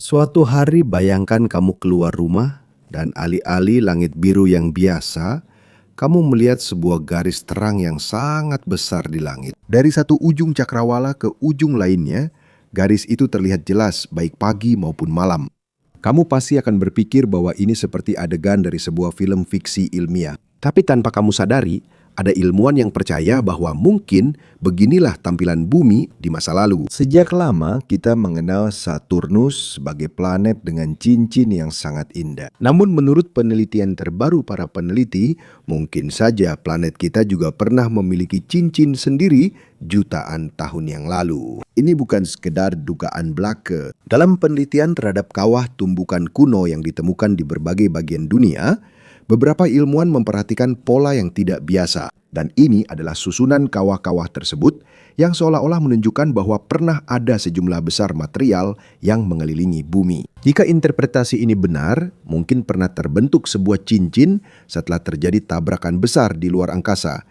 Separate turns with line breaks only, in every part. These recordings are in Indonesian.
Suatu hari bayangkan kamu keluar rumah dan alih-alih langit biru yang biasa, kamu melihat sebuah garis terang yang sangat besar di langit. Dari satu ujung cakrawala ke ujung lainnya, garis itu terlihat jelas baik pagi maupun malam. Kamu pasti akan berpikir bahwa ini seperti adegan dari sebuah film fiksi ilmiah. Tapi tanpa kamu sadari, ada ilmuwan yang percaya bahwa mungkin beginilah tampilan bumi di masa lalu. Sejak lama kita mengenal Saturnus sebagai planet dengan cincin yang sangat indah. Namun menurut penelitian terbaru para peneliti, mungkin saja planet kita juga pernah memiliki cincin sendiri jutaan tahun yang lalu. Ini bukan sekedar dugaan belaka. Dalam penelitian terhadap kawah tumbukan kuno yang ditemukan di berbagai bagian dunia, beberapa ilmuwan memperhatikan pola yang tidak biasa, dan ini adalah susunan kawah-kawah tersebut yang seolah-olah menunjukkan bahwa pernah ada sejumlah besar material yang mengelilingi bumi. Jika interpretasi ini benar, mungkin pernah terbentuk sebuah cincin setelah terjadi tabrakan besar di luar angkasa.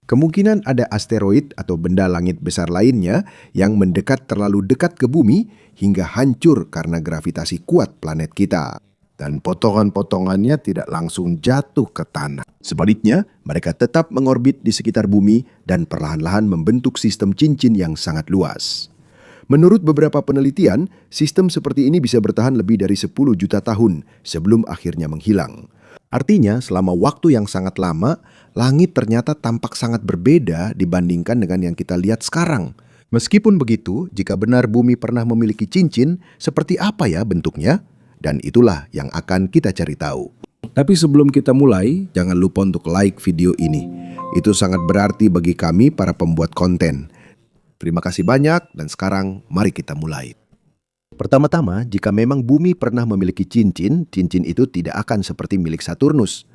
Kemungkinan ada asteroid atau benda langit besar lainnya yang mendekat terlalu dekat ke bumi hingga hancur karena gravitasi kuat planet kita. Dan potongan-potongannya tidak langsung jatuh ke tanah. Sebaliknya, mereka tetap mengorbit di sekitar bumi dan perlahan-lahan membentuk sistem cincin yang sangat luas. Menurut beberapa penelitian, sistem seperti ini bisa bertahan lebih dari 10 juta tahun sebelum akhirnya menghilang. Artinya, selama waktu yang sangat lama, langit ternyata tampak sangat berbeda dibandingkan dengan yang kita lihat sekarang. Meskipun begitu, jika benar bumi pernah memiliki cincin, seperti apa ya bentuknya? Dan itulah yang akan kita cari tahu. Tapi sebelum kita mulai, jangan lupa untuk like video ini. Itu sangat berarti bagi kami para pembuat konten. Terima kasih banyak dan sekarang mari kita mulai. Pertama-tama, jika memang bumi pernah memiliki cincin, cincin itu tidak akan seperti milik Saturnus.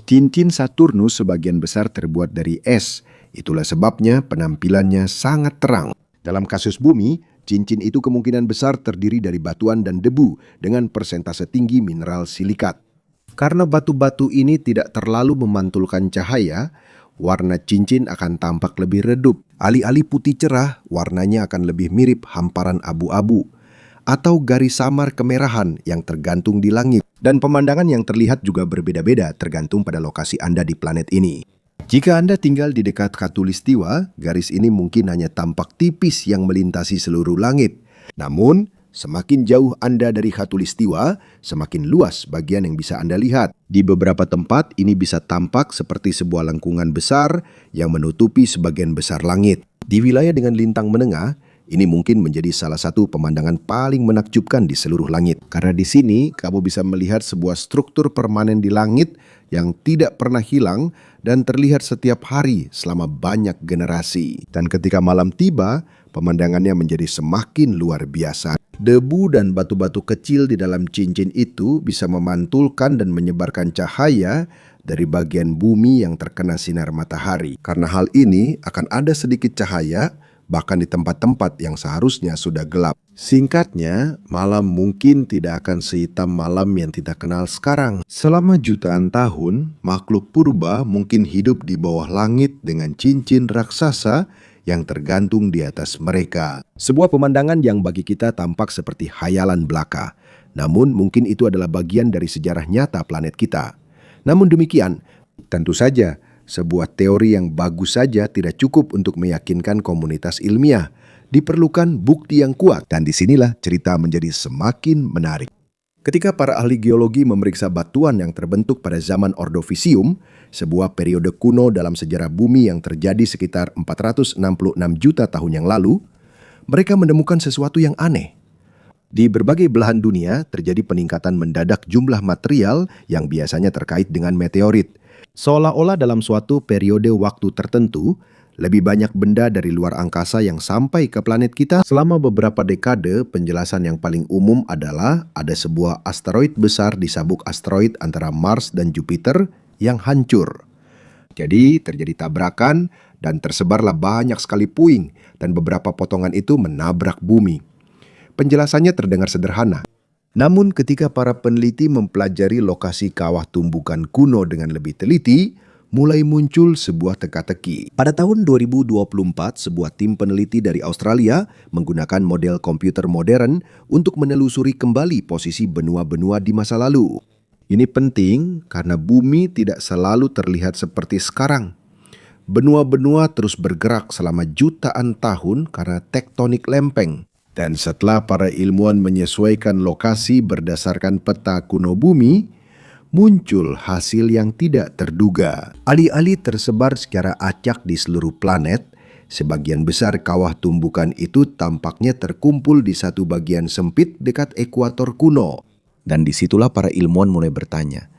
Cincin Saturnus sebagian besar terbuat dari es. Itulah sebabnya penampilannya sangat terang. Dalam kasus bumi, cincin itu kemungkinan besar terdiri dari batuan dan debu dengan persentase tinggi mineral silikat. Karena batu-batu ini tidak terlalu memantulkan cahaya, warna cincin akan tampak lebih redup. Alih-alih putih cerah, warnanya akan lebih mirip hamparan abu-abu atau garis samar kemerahan yang tergantung di langit. Dan pemandangan yang terlihat juga berbeda-beda tergantung pada lokasi Anda di planet ini. Jika Anda tinggal di dekat khatulistiwa, garis ini mungkin hanya tampak tipis yang melintasi seluruh langit. Namun, semakin jauh Anda dari khatulistiwa, semakin luas bagian yang bisa Anda lihat. Di beberapa tempat, ini bisa tampak seperti sebuah lengkungan besar yang menutupi sebagian besar langit. Di wilayah dengan lintang menengah, ini mungkin menjadi salah satu pemandangan paling menakjubkan di seluruh langit. Karena di sini, kamu bisa melihat sebuah struktur permanen di langit yang tidak pernah hilang dan terlihat setiap hari selama banyak generasi. Dan ketika malam tiba, pemandangannya menjadi semakin luar biasa. Debu dan batu-batu kecil di dalam cincin itu bisa memantulkan dan menyebarkan cahaya dari bagian bumi yang terkena sinar matahari. Karena hal ini akan ada sedikit cahaya, bahkan di tempat-tempat yang seharusnya sudah gelap. Singkatnya, malam mungkin tidak akan sehitam malam yang kita kenal sekarang. Selama jutaan tahun, makhluk purba mungkin hidup di bawah langit dengan cincin raksasa yang tergantung di atas mereka. Sebuah pemandangan yang bagi kita tampak seperti khayalan belaka. Namun mungkin itu adalah bagian dari sejarah nyata planet kita. Namun demikian, tentu saja, sebuah teori yang bagus saja tidak cukup untuk meyakinkan komunitas ilmiah. Diperlukan bukti yang kuat, dan disinilah cerita menjadi semakin menarik. Ketika para ahli geologi memeriksa batuan yang terbentuk pada zaman Ordovisium, sebuah periode kuno dalam sejarah bumi yang terjadi sekitar 466 juta tahun yang lalu, mereka menemukan sesuatu yang aneh. Di berbagai belahan dunia terjadi peningkatan mendadak jumlah material yang biasanya terkait dengan meteorit. Seolah-olah dalam suatu periode waktu tertentu, lebih banyak benda dari luar angkasa yang sampai ke planet kita. Selama beberapa dekade, penjelasan yang paling umum adalah ada sebuah asteroid besar di sabuk asteroid antara Mars dan Jupiter yang hancur. Jadi terjadi tabrakan dan tersebarlah banyak sekali puing dan beberapa potongan itu menabrak bumi. Penjelasannya terdengar sederhana. Namun ketika para peneliti mempelajari lokasi kawah tumbukan kuno dengan lebih teliti, mulai muncul sebuah teka-teki. Pada tahun 2024, sebuah tim peneliti dari Australia menggunakan model komputer modern untuk menelusuri kembali posisi benua-benua di masa lalu. Ini penting karena bumi tidak selalu terlihat seperti sekarang. Benua-benua terus bergerak selama jutaan tahun karena tektonik lempeng. Dan setelah para ilmuwan menyesuaikan lokasi berdasarkan peta kuno bumi, muncul hasil yang tidak terduga. Ali-ali tersebar secara acak di seluruh planet. Sebagian besar kawah tumbukan itu tampaknya terkumpul di satu bagian sempit dekat ekuator kuno. Dan disitulah para ilmuwan mulai bertanya,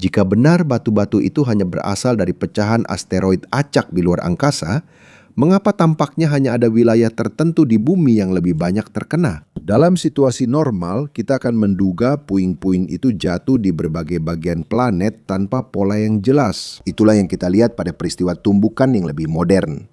jika benar batu-batu itu hanya berasal dari pecahan asteroid acak di luar angkasa, mengapa tampaknya hanya ada wilayah tertentu di bumi yang lebih banyak terkena? Dalam situasi normal, kita akan menduga puing-puing itu jatuh di berbagai bagian planet tanpa pola yang jelas. Itulah yang kita lihat pada peristiwa tumbukan yang lebih modern.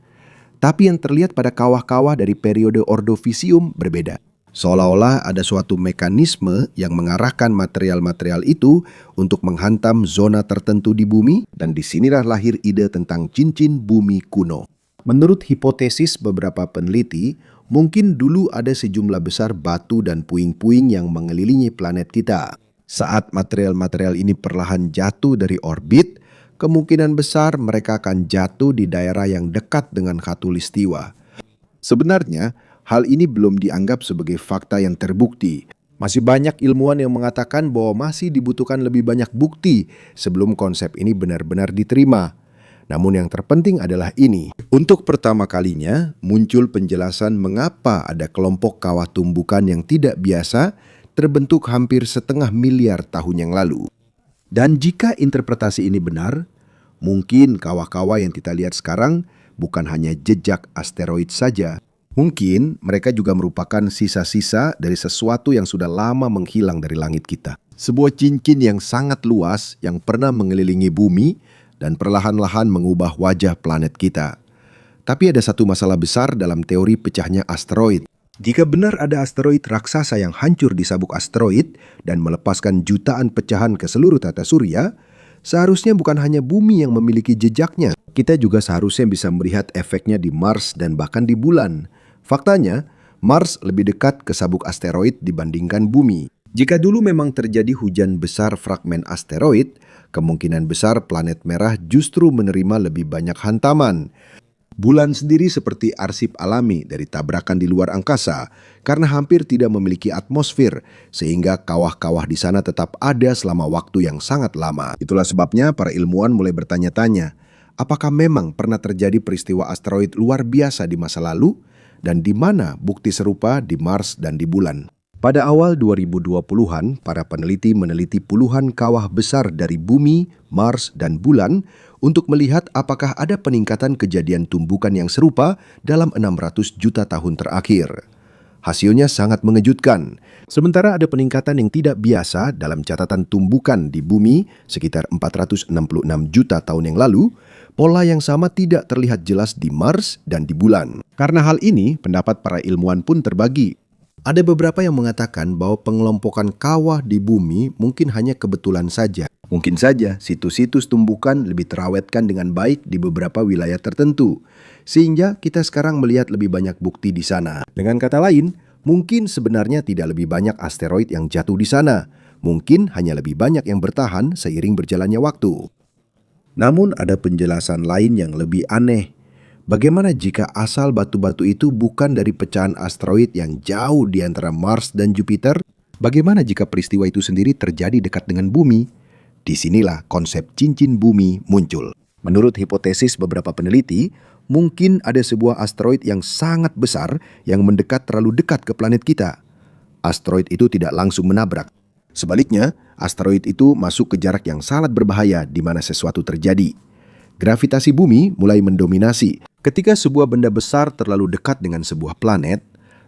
Tapi yang terlihat pada kawah-kawah dari periode Ordovisium berbeda. Seolah-olah ada suatu mekanisme yang mengarahkan material-material itu untuk menghantam zona tertentu di bumi, dan disinilah lahir ide tentang cincin bumi kuno. Menurut hipotesis beberapa peneliti, mungkin dulu ada sejumlah besar batu dan puing-puing yang mengelilingi planet kita. Saat material-material ini perlahan jatuh dari orbit, kemungkinan besar mereka akan jatuh di daerah yang dekat dengan khatulistiwa. Sebenarnya, hal ini belum dianggap sebagai fakta yang terbukti. Masih banyak ilmuwan yang mengatakan bahwa masih dibutuhkan lebih banyak bukti sebelum konsep ini benar-benar diterima. Namun yang terpenting adalah ini. Untuk pertama kalinya muncul penjelasan mengapa ada kelompok kawah tumbukan yang tidak biasa terbentuk hampir 0,5 miliar tahun yang lalu. Dan jika interpretasi ini benar, mungkin kawah-kawah yang kita lihat sekarang bukan hanya jejak asteroid saja. Mungkin mereka juga merupakan sisa-sisa dari sesuatu yang sudah lama menghilang dari langit kita. Sebuah cincin yang sangat luas yang pernah mengelilingi bumi dan perlahan-lahan mengubah wajah planet kita. Tapi ada satu masalah besar dalam teori pecahnya asteroid. Jika benar ada asteroid raksasa yang hancur di sabuk asteroid dan melepaskan jutaan pecahan ke seluruh tata surya, seharusnya bukan hanya bumi yang memiliki jejaknya. Kita juga seharusnya bisa melihat efeknya di Mars dan bahkan di bulan. Faktanya, Mars lebih dekat ke sabuk asteroid dibandingkan bumi. Jika dulu memang terjadi hujan besar fragmen asteroid, kemungkinan besar planet merah justru menerima lebih banyak hantaman. Bulan sendiri seperti arsip alami dari tabrakan di luar angkasa karena hampir tidak memiliki atmosfer, sehingga kawah-kawah di sana tetap ada selama waktu yang sangat lama. Itulah sebabnya para ilmuwan mulai bertanya-tanya, apakah memang pernah terjadi peristiwa asteroid luar biasa di masa lalu? Dan di mana bukti serupa di Mars dan di bulan? Pada awal 2020-an, para peneliti meneliti puluhan kawah besar dari bumi, Mars, dan bulan untuk melihat apakah ada peningkatan kejadian tumbukan yang serupa dalam 600 juta tahun terakhir. Hasilnya sangat mengejutkan. Sementara ada peningkatan yang tidak biasa dalam catatan tumbukan di bumi sekitar 466 juta tahun yang lalu, pola yang sama tidak terlihat jelas di Mars dan di bulan. Karena hal ini, pendapat para ilmuwan pun terbagi. Ada beberapa yang mengatakan bahwa pengelompokan kawah di bumi mungkin hanya kebetulan saja. Mungkin saja situs-situs tumbukan lebih terawetkan dengan baik di beberapa wilayah tertentu, sehingga kita sekarang melihat lebih banyak bukti di sana. Dengan kata lain, mungkin sebenarnya tidak lebih banyak asteroid yang jatuh di sana. Mungkin hanya lebih banyak yang bertahan seiring berjalannya waktu. Namun ada penjelasan lain yang lebih aneh. Bagaimana jika asal batu-batu itu bukan dari pecahan asteroid yang jauh di antara Mars dan Jupiter? Bagaimana jika peristiwa itu sendiri terjadi dekat dengan bumi? Disinilah konsep cincin bumi muncul. Menurut hipotesis beberapa peneliti, mungkin ada sebuah asteroid yang sangat besar yang mendekat terlalu dekat ke planet kita. Asteroid itu tidak langsung menabrak. Sebaliknya, asteroid itu masuk ke jarak yang sangat berbahaya di mana sesuatu terjadi. Gravitasi bumi mulai mendominasi. Ketika sebuah benda besar terlalu dekat dengan sebuah planet,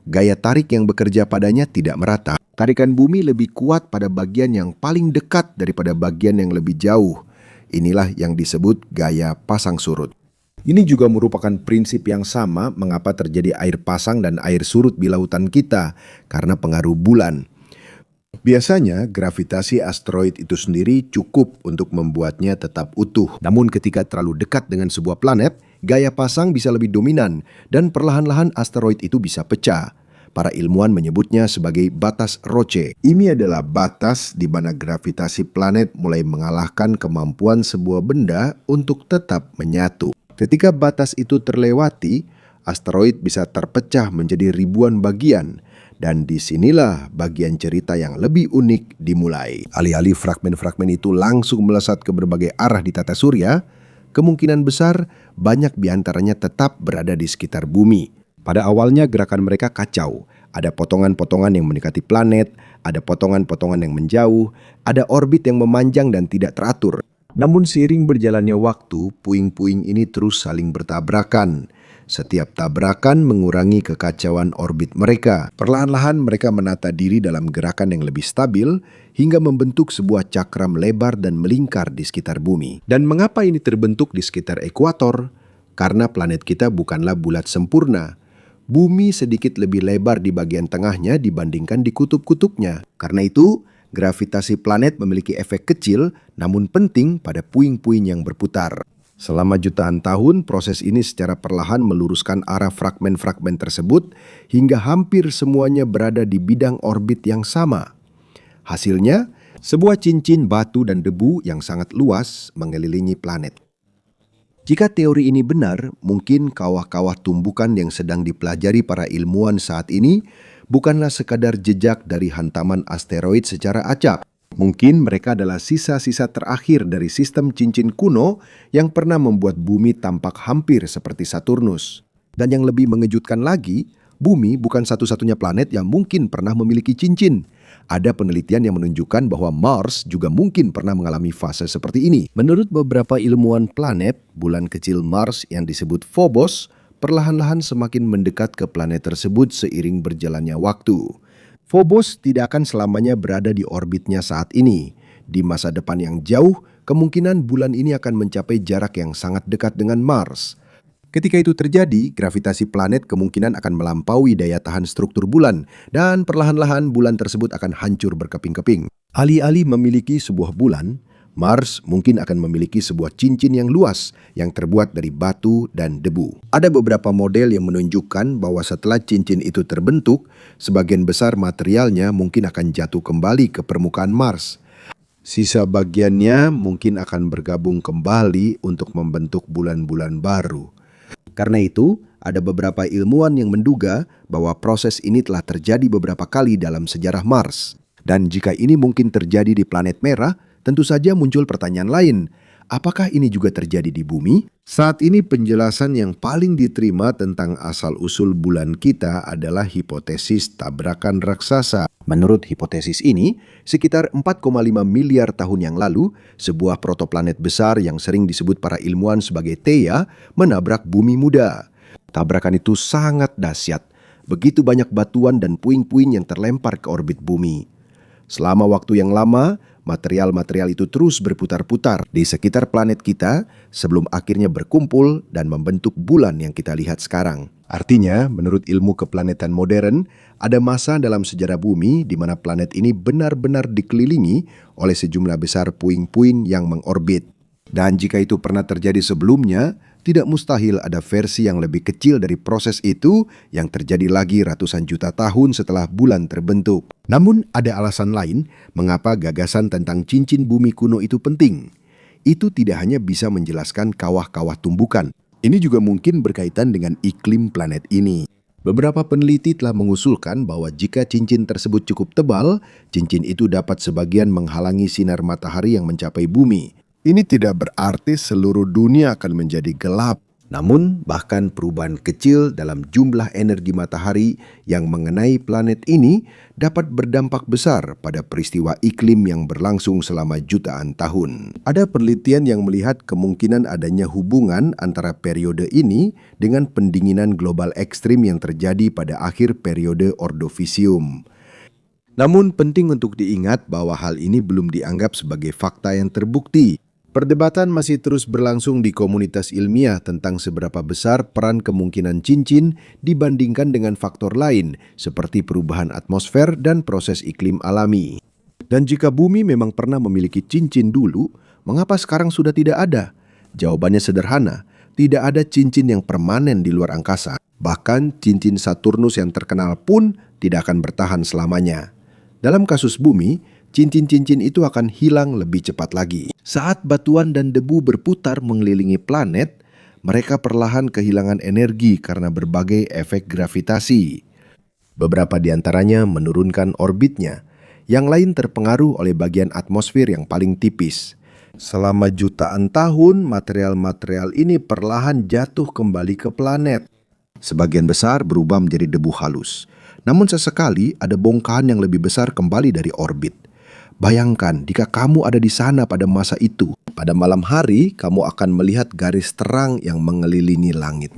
gaya tarik yang bekerja padanya tidak merata. Tarikan bumi lebih kuat pada bagian yang paling dekat daripada bagian yang lebih jauh. Inilah yang disebut gaya pasang surut. Ini juga merupakan prinsip yang sama mengapa terjadi air pasang dan air surut di lautan kita, karena pengaruh bulan. Biasanya, gravitasi asteroid itu sendiri cukup untuk membuatnya tetap utuh. Namun ketika terlalu dekat dengan sebuah planet, gaya pasang bisa lebih dominan dan perlahan-lahan asteroid itu bisa pecah. Para ilmuwan menyebutnya sebagai batas Roche. Ini adalah batas di mana gravitasi planet mulai mengalahkan kemampuan sebuah benda untuk tetap menyatu. Ketika batas itu terlewati, asteroid bisa terpecah menjadi ribuan bagian. Dan disinilah bagian cerita yang lebih unik dimulai. Alih-alih fragmen-fragmen itu langsung melesat ke berbagai arah di tata surya, kemungkinan besar banyak diantaranya tetap berada di sekitar bumi. Pada awalnya gerakan mereka kacau. Ada potongan-potongan yang mendekati planet, ada potongan-potongan yang menjauh, ada orbit yang memanjang dan tidak teratur. Namun seiring berjalannya waktu, puing-puing ini terus saling bertabrakan. Setiap tabrakan mengurangi kekacauan orbit mereka. Perlahan-lahan mereka menata diri dalam gerakan yang lebih stabil hingga membentuk sebuah cakram lebar dan melingkar di sekitar bumi. Dan mengapa ini terbentuk di sekitar ekuator? Karena planet kita bukanlah bulat sempurna. Bumi sedikit lebih lebar di bagian tengahnya dibandingkan di kutub-kutubnya. Karena itu, gravitasi planet memiliki efek kecil namun penting pada puing-puing yang berputar. Selama jutaan tahun, proses ini secara perlahan meluruskan arah fragmen-fragmen tersebut hingga hampir semuanya berada di bidang orbit yang sama. Hasilnya, sebuah cincin batu dan debu yang sangat luas mengelilingi planet. Jika teori ini benar, mungkin kawah-kawah tumbukan yang sedang dipelajari para ilmuwan saat ini bukanlah sekadar jejak dari hantaman asteroid secara acak. Mungkin mereka adalah sisa-sisa terakhir dari sistem cincin kuno yang pernah membuat bumi tampak hampir seperti Saturnus. Dan yang lebih mengejutkan lagi, bumi bukan satu-satunya planet yang mungkin pernah memiliki cincin. Ada penelitian yang menunjukkan bahwa Mars juga mungkin pernah mengalami fase seperti ini. Menurut beberapa ilmuwan planet, bulan kecil Mars yang disebut Phobos perlahan-lahan semakin mendekat ke planet tersebut seiring berjalannya waktu. Phobos tidak akan selamanya berada di orbitnya saat ini. Di masa depan yang jauh, kemungkinan bulan ini akan mencapai jarak yang sangat dekat dengan Mars. Ketika itu terjadi, gravitasi planet kemungkinan akan melampaui daya tahan struktur bulan dan perlahan-lahan bulan tersebut akan hancur berkeping-keping. Alih-alih memiliki sebuah bulan, Mars mungkin akan memiliki sebuah cincin yang luas yang terbuat dari batu dan debu. Ada beberapa model yang menunjukkan bahwa setelah cincin itu terbentuk, sebagian besar materialnya mungkin akan jatuh kembali ke permukaan Mars. Sisa bagiannya mungkin akan bergabung kembali untuk membentuk bulan-bulan baru. Karena itu, ada beberapa ilmuwan yang menduga bahwa proses ini telah terjadi beberapa kali dalam sejarah Mars. Dan jika ini mungkin terjadi di planet merah, tentu saja muncul pertanyaan lain. Apakah ini juga terjadi di bumi? Saat ini penjelasan yang paling diterima tentang asal-usul bulan kita adalah hipotesis tabrakan raksasa. Menurut hipotesis ini, sekitar 4,5 miliar tahun yang lalu, sebuah protoplanet besar yang sering disebut para ilmuwan sebagai Theia menabrak bumi muda. Tabrakan itu sangat dahsyat. Begitu banyak batuan dan puing-puing yang terlempar ke orbit bumi. Selama waktu yang lama, material-material itu terus berputar-putar di sekitar planet kita sebelum akhirnya berkumpul dan membentuk bulan yang kita lihat sekarang. Artinya, menurut ilmu keplanetan modern, ada masa dalam sejarah bumi di mana planet ini benar-benar dikelilingi oleh sejumlah besar puing-puing yang mengorbit. Dan jika itu pernah terjadi sebelumnya, tidak mustahil ada versi yang lebih kecil dari proses itu yang terjadi lagi ratusan juta tahun setelah bulan terbentuk. Namun ada alasan lain mengapa gagasan tentang cincin bumi kuno itu penting. Itu tidak hanya bisa menjelaskan kawah-kawah tumbukan. Ini juga mungkin berkaitan dengan iklim planet ini. Beberapa peneliti telah mengusulkan bahwa jika cincin tersebut cukup tebal, cincin itu dapat sebagian menghalangi sinar matahari yang mencapai bumi. Ini tidak berarti seluruh dunia akan menjadi gelap. Namun, bahkan perubahan kecil dalam jumlah energi matahari yang mengenai planet ini dapat berdampak besar pada peristiwa iklim yang berlangsung selama jutaan tahun. Ada penelitian yang melihat kemungkinan adanya hubungan antara periode ini dengan pendinginan global ekstrim yang terjadi pada akhir periode Ordovisium. Namun, penting untuk diingat bahwa hal ini belum dianggap sebagai fakta yang terbukti. Perdebatan masih terus berlangsung di komunitas ilmiah tentang seberapa besar peran kemungkinan cincin dibandingkan dengan faktor lain seperti perubahan atmosfer dan proses iklim alami. Dan jika bumi memang pernah memiliki cincin dulu, mengapa sekarang sudah tidak ada? Jawabannya sederhana, tidak ada cincin yang permanen di luar angkasa. Bahkan cincin Saturnus yang terkenal pun tidak akan bertahan selamanya. Dalam kasus bumi, cincin-cincin itu akan hilang lebih cepat lagi. Saat batuan dan debu berputar mengelilingi planet, mereka perlahan kehilangan energi karena berbagai efek gravitasi. Beberapa di antaranya menurunkan orbitnya, yang lain terpengaruh oleh bagian atmosfer yang paling tipis. Selama jutaan tahun, material-material ini perlahan jatuh kembali ke planet. Sebagian besar berubah menjadi debu halus. Namun sesekali ada bongkahan yang lebih besar kembali dari orbit. Bayangkan jika kamu ada di sana pada masa itu. Pada malam hari, kamu akan melihat garis terang yang mengelilingi langit.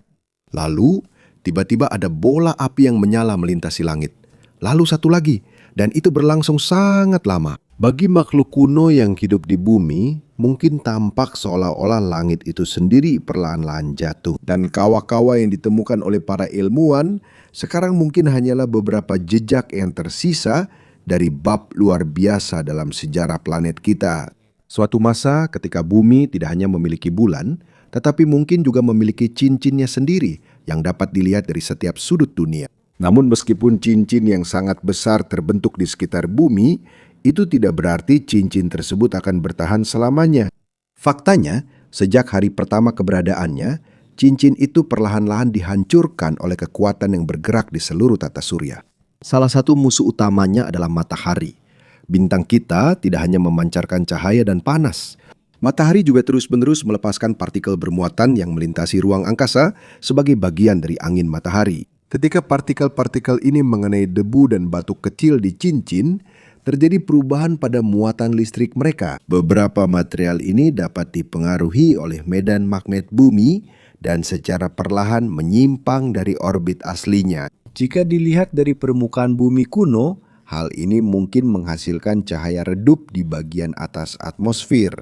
Lalu, tiba-tiba ada bola api yang menyala melintasi langit. Lalu satu lagi, dan itu berlangsung sangat lama. Bagi makhluk kuno yang hidup di bumi, mungkin tampak seolah-olah langit itu sendiri perlahan-lahan jatuh. Dan kawah-kawah yang ditemukan oleh para ilmuwan sekarang mungkin hanyalah beberapa jejak yang tersisa dari bab luar biasa dalam sejarah planet kita. Suatu masa ketika bumi tidak hanya memiliki bulan, tetapi mungkin juga memiliki cincinnya sendiri yang dapat dilihat dari setiap sudut dunia. Namun meskipun cincin yang sangat besar terbentuk di sekitar bumi, itu tidak berarti cincin tersebut akan bertahan selamanya. Faktanya, sejak hari pertama keberadaannya, cincin itu perlahan-lahan dihancurkan oleh kekuatan yang bergerak di seluruh tata surya. Salah satu musuh utamanya adalah matahari. Bintang kita tidak hanya memancarkan cahaya dan panas. Matahari juga terus-menerus melepaskan partikel bermuatan yang melintasi ruang angkasa sebagai bagian dari angin matahari. Ketika partikel-partikel ini mengenai debu dan batu kecil di cincin, terjadi perubahan pada muatan listrik mereka. Beberapa material ini dapat dipengaruhi oleh medan magnet bumi dan secara perlahan menyimpang dari orbit aslinya. Jika dilihat dari permukaan bumi kuno, hal ini mungkin menghasilkan cahaya redup di bagian atas atmosfer.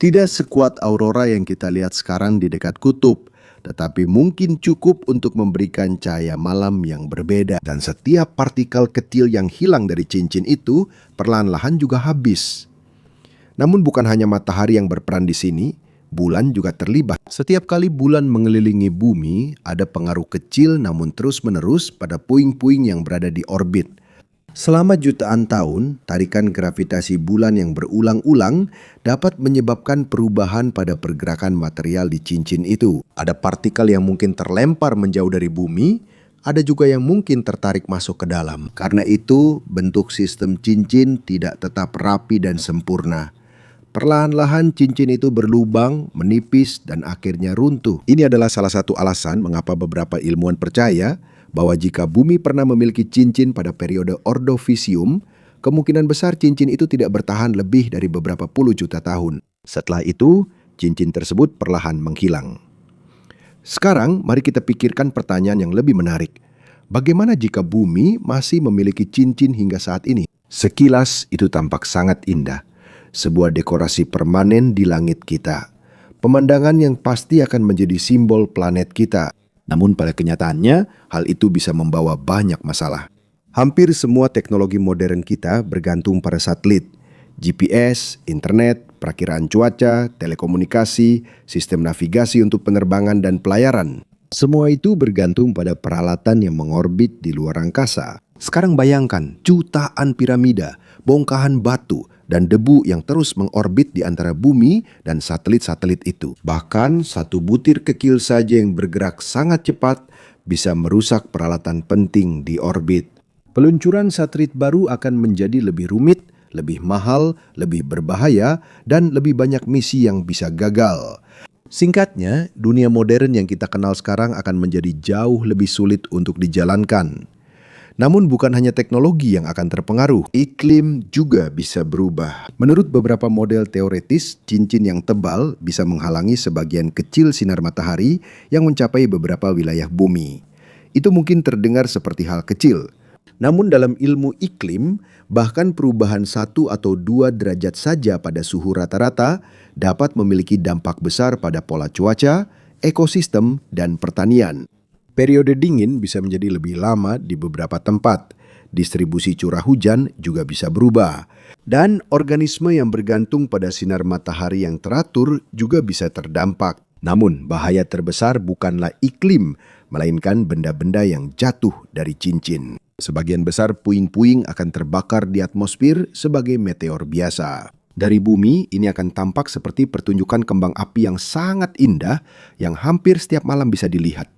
Tidak sekuat aurora yang kita lihat sekarang di dekat kutub, tetapi mungkin cukup untuk memberikan cahaya malam yang berbeda. Dan setiap partikel kecil yang hilang dari cincin itu perlahan-lahan juga habis. Namun bukan hanya matahari yang berperan di sini, bulan juga terlibat. Setiap kali bulan mengelilingi bumi, ada pengaruh kecil namun terus-menerus pada puing-puing yang berada di orbit. Selama jutaan tahun, tarikan gravitasi bulan yang berulang-ulang dapat menyebabkan perubahan pada pergerakan material di cincin itu. Ada partikel yang mungkin terlempar menjauh dari bumi, ada juga yang mungkin tertarik masuk ke dalam. Karena itu, bentuk sistem cincin tidak tetap rapi dan sempurna. Perlahan-lahan cincin itu berlubang, menipis, dan akhirnya runtuh. Ini adalah salah satu alasan mengapa beberapa ilmuwan percaya bahwa jika bumi pernah memiliki cincin pada periode Ordovisium, kemungkinan besar cincin itu tidak bertahan lebih dari beberapa puluh juta tahun. Setelah itu, cincin tersebut perlahan menghilang. Sekarang, mari kita pikirkan pertanyaan yang lebih menarik. Bagaimana jika bumi masih memiliki cincin hingga saat ini? Sekilas itu tampak sangat indah. Sebuah dekorasi permanen di langit kita. Pemandangan yang pasti akan menjadi simbol planet kita. Namun pada kenyataannya, hal itu bisa membawa banyak masalah. Hampir semua teknologi modern kita bergantung pada satelit. GPS, internet, perakiraan cuaca, telekomunikasi, sistem navigasi untuk penerbangan dan pelayaran. Semua itu bergantung pada peralatan yang mengorbit di luar angkasa. Sekarang bayangkan jutaan piramida, bongkahan batu, dan debu yang terus mengorbit di antara bumi dan satelit-satelit itu. Bahkan satu butir kecil saja yang bergerak sangat cepat bisa merusak peralatan penting di orbit. Peluncuran satelit baru akan menjadi lebih rumit, lebih mahal, lebih berbahaya, dan lebih banyak misi yang bisa gagal. Singkatnya, dunia modern yang kita kenal sekarang akan menjadi jauh lebih sulit untuk dijalankan. Namun bukan hanya teknologi yang akan terpengaruh, iklim juga bisa berubah. Menurut beberapa model teoretis, cincin yang tebal bisa menghalangi sebagian kecil sinar matahari yang mencapai beberapa wilayah bumi. Itu mungkin terdengar seperti hal kecil. Namun dalam ilmu iklim, bahkan perubahan 1 atau 2 derajat saja pada suhu rata-rata dapat memiliki dampak besar pada pola cuaca, ekosistem, dan pertanian. Periode dingin bisa menjadi lebih lama di beberapa tempat, distribusi curah hujan juga bisa berubah. Dan organisme yang bergantung pada sinar matahari yang teratur juga bisa terdampak. Namun, bahaya terbesar bukanlah iklim, melainkan benda-benda yang jatuh dari cincin. Sebagian besar puing-puing akan terbakar di atmosfer sebagai meteor biasa. Dari bumi, ini akan tampak seperti pertunjukan kembang api yang sangat indah yang hampir setiap malam bisa dilihat.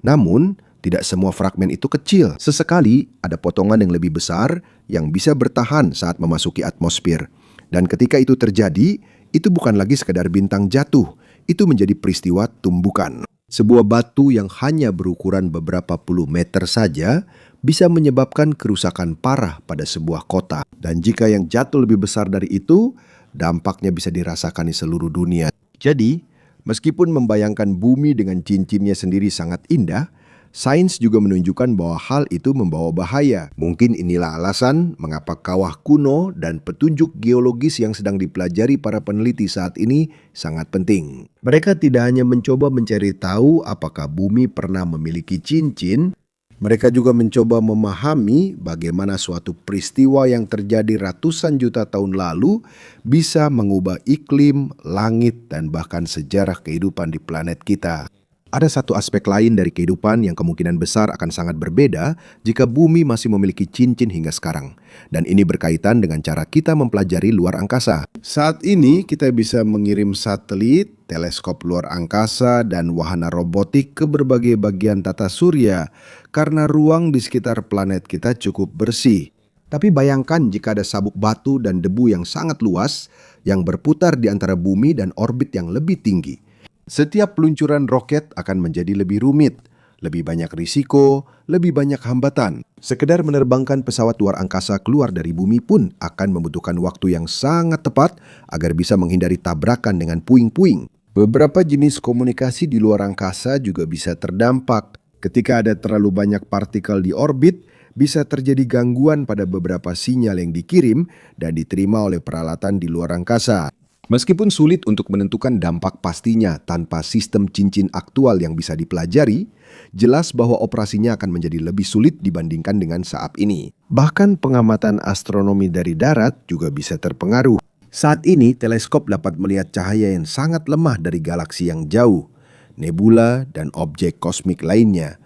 Namun, tidak semua fragmen itu kecil. Sesekali ada potongan yang lebih besar yang bisa bertahan saat memasuki atmosfer. Dan ketika itu terjadi, itu bukan lagi sekadar bintang jatuh, itu menjadi peristiwa tumbukan. Sebuah batu yang hanya berukuran beberapa puluh meter saja bisa menyebabkan kerusakan parah pada sebuah kota. Dan jika yang jatuh lebih besar dari itu, dampaknya bisa dirasakan di seluruh dunia. Jadi, meskipun membayangkan bumi dengan cincinnya sendiri sangat indah, sains juga menunjukkan bahwa hal itu membawa bahaya. Mungkin inilah alasan mengapa kawah kuno dan petunjuk geologis yang sedang dipelajari para peneliti saat ini sangat penting. Mereka tidak hanya mencoba mencari tahu apakah bumi pernah memiliki cincin, mereka juga mencoba memahami bagaimana suatu peristiwa yang terjadi ratusan juta tahun lalu bisa mengubah iklim, langit, dan bahkan sejarah kehidupan di planet kita. Ada satu aspek lain dari kehidupan yang kemungkinan besar akan sangat berbeda jika bumi masih memiliki cincin hingga sekarang. Dan ini berkaitan dengan cara kita mempelajari luar angkasa. Saat ini kita bisa mengirim satelit, teleskop luar angkasa, dan wahana robotik ke berbagai bagian tata surya karena ruang di sekitar planet kita cukup bersih. Tapi bayangkan jika ada sabuk batu dan debu yang sangat luas yang berputar di antara bumi dan orbit yang lebih tinggi. Setiap peluncuran roket akan menjadi lebih rumit, lebih banyak risiko, lebih banyak hambatan. Sekedar menerbangkan pesawat luar angkasa keluar dari bumi pun akan membutuhkan waktu yang sangat tepat agar bisa menghindari tabrakan dengan puing-puing. Beberapa jenis komunikasi di luar angkasa juga bisa terdampak. Ketika ada terlalu banyak partikel di orbit, bisa terjadi gangguan pada beberapa sinyal yang dikirim dan diterima oleh peralatan di luar angkasa. Meskipun sulit untuk menentukan dampak pastinya tanpa sistem cincin aktual yang bisa dipelajari, jelas bahwa operasinya akan menjadi lebih sulit dibandingkan dengan saat ini. Bahkan pengamatan astronomi dari darat juga bisa terpengaruh. Saat ini, teleskop dapat melihat cahaya yang sangat lemah dari galaksi yang jauh, nebula, dan objek kosmik lainnya.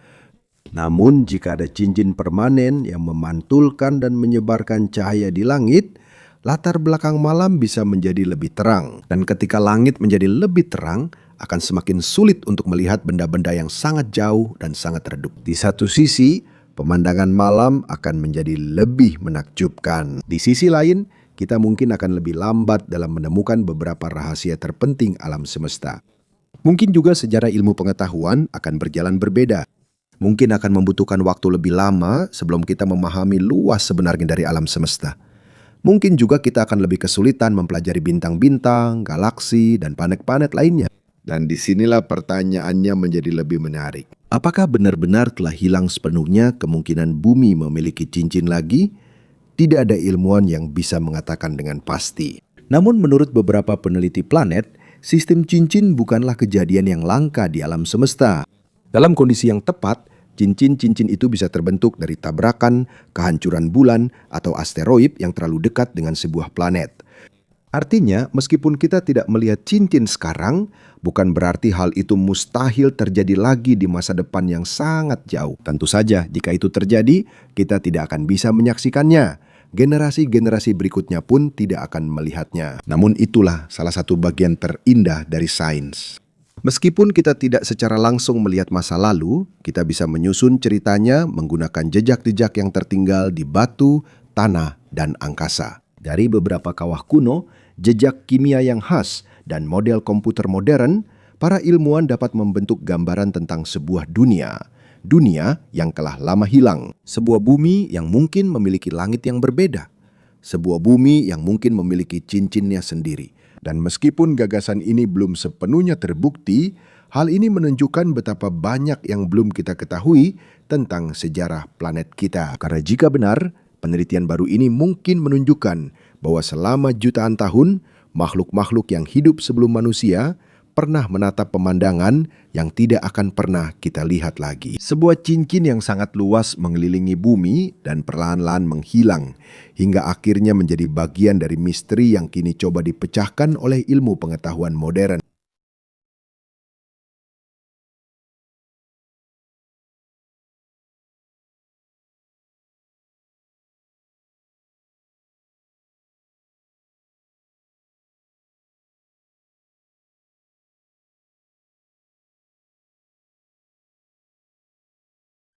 Namun, jika ada cincin permanen yang memantulkan dan menyebarkan cahaya di langit, latar belakang malam bisa menjadi lebih terang. Dan ketika langit menjadi lebih terang, akan semakin sulit untuk melihat benda-benda yang sangat jauh dan sangat redup. Di satu sisi, pemandangan malam akan menjadi lebih menakjubkan. Di sisi lain, kita mungkin akan lebih lambat dalam menemukan beberapa rahasia terpenting alam semesta. Mungkin juga sejarah ilmu pengetahuan akan berjalan berbeda. Mungkin akan membutuhkan waktu lebih lama sebelum kita memahami luas sebenarnya dari alam semesta. Mungkin juga kita akan lebih kesulitan mempelajari bintang-bintang, galaksi, dan planet-planet lainnya. Dan disinilah pertanyaannya menjadi lebih menarik. Apakah benar-benar telah hilang sepenuhnya kemungkinan bumi memiliki cincin lagi? Tidak ada ilmuwan yang bisa mengatakan dengan pasti. Namun menurut beberapa peneliti planet, sistem cincin bukanlah kejadian yang langka di alam semesta. Dalam kondisi yang tepat, cincin-cincin itu bisa terbentuk dari tabrakan, kehancuran bulan, atau asteroid yang terlalu dekat dengan sebuah planet. Artinya, meskipun kita tidak melihat cincin sekarang, bukan berarti hal itu mustahil terjadi lagi di masa depan yang sangat jauh. Tentu saja, jika itu terjadi, kita tidak akan bisa menyaksikannya. Generasi-generasi berikutnya pun tidak akan melihatnya. Namun itulah salah satu bagian terindah dari sains. Meskipun kita tidak secara langsung melihat masa lalu, kita bisa menyusun ceritanya menggunakan jejak-jejak yang tertinggal di batu, tanah, dan angkasa. Dari beberapa kawah kuno, jejak kimia yang khas, dan model komputer modern, para ilmuwan dapat membentuk gambaran tentang sebuah dunia yang telah lama hilang. Sebuah bumi yang mungkin memiliki langit yang berbeda. Sebuah bumi yang mungkin memiliki cincinnya sendiri. Dan meskipun gagasan ini belum sepenuhnya terbukti, hal ini menunjukkan betapa banyak yang belum kita ketahui tentang sejarah planet kita. Karena jika benar, penelitian baru ini mungkin menunjukkan bahwa selama jutaan tahun, makhluk-makhluk yang hidup sebelum manusia pernah menatap pemandangan yang tidak akan pernah kita lihat lagi. Sebuah cincin yang sangat luas mengelilingi bumi dan perlahan-lahan menghilang, hingga akhirnya menjadi bagian dari misteri yang kini coba dipecahkan oleh ilmu pengetahuan modern.